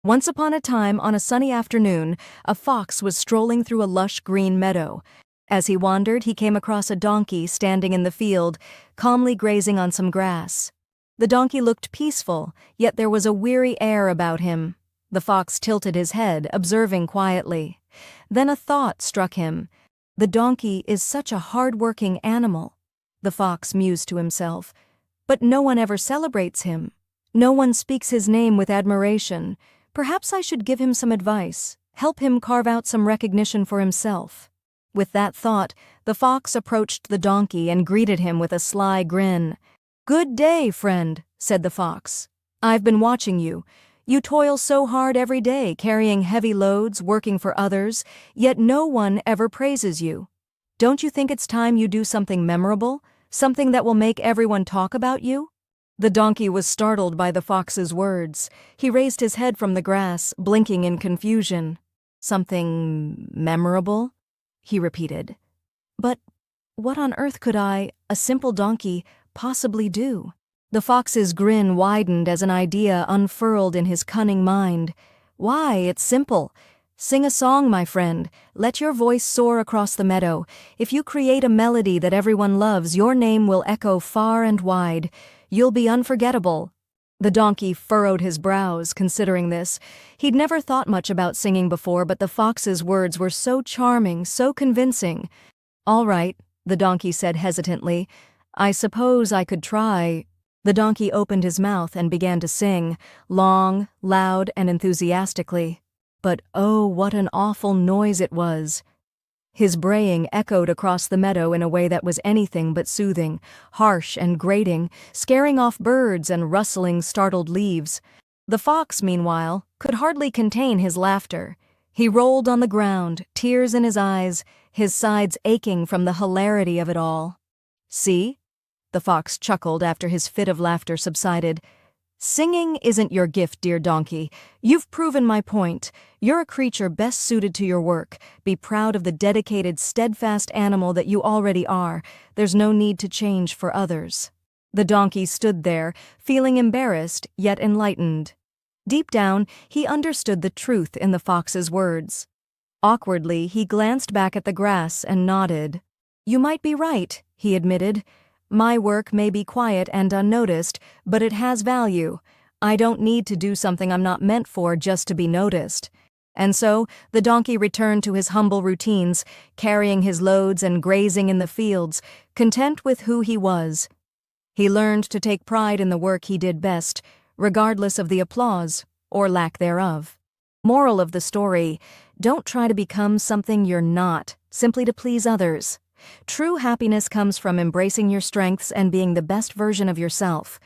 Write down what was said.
Once upon a time, on a sunny afternoon, a fox was strolling through a lush green meadow. As he wandered, he came across a donkey standing in the field, calmly grazing on some grass. The donkey looked peaceful, yet there was a weary air about him. The fox tilted his head, observing quietly. Then a thought struck him. The donkey is such a hard-working animal. The fox mused to himself. But no one ever celebrates him. No one speaks his name with admiration. Perhaps I should give him some advice, help him carve out some recognition for himself. With that thought, the fox approached the donkey and greeted him with a sly grin. "Good day, friend," said the fox. "I've been watching you. You toil so hard every day, carrying heavy loads, working for others, yet no one ever praises you. Don't you think it's time you do something memorable, something that will make everyone talk about you?" The donkey was startled by the fox's words. He raised his head from the grass, blinking in confusion. "Something memorable?" he repeated. "But what on earth could I, a simple donkey, possibly do?" The fox's grin widened as an idea unfurled in his cunning mind. "Why, it's simple. Sing a song, my friend. Let your voice soar across the meadow. If you create a melody that everyone loves, your name will echo far and wide. You'll be unforgettable." The donkey furrowed his brows, considering this. He'd never thought much about singing before, but the fox's words were so charming, so convincing. "All right," the donkey said hesitantly. "I suppose I could try." The donkey opened his mouth and began to sing, long, loud, and enthusiastically. But oh, what an awful noise it was! His braying echoed across the meadow in a way that was anything but soothing, harsh and grating, scaring off birds and rustling startled leaves. The fox, meanwhile, could hardly contain his laughter. He rolled on the ground, tears in his eyes, his sides aching from the hilarity of it all. "See?" the fox chuckled after his fit of laughter subsided. "Singing isn't your gift, dear donkey. You've proven my point. You're a creature best suited to your work. Be proud of the dedicated, steadfast animal that you already are. There's no need to change for others." The donkey stood there, feeling embarrassed, yet enlightened. Deep down, he understood the truth in the fox's words. Awkwardly, he glanced back at the grass and nodded. "You might be right," he admitted. "My work may be quiet and unnoticed, but it has value. I don't need to do something I'm not meant for just to be noticed." And so, the donkey returned to his humble routines, carrying his loads and grazing in the fields, content with who he was. He learned to take pride in the work he did best, regardless of the applause, or lack thereof. Moral of the story: don't try to become something you're not, simply to please others. True happiness comes from embracing your strengths and being the best version of yourself.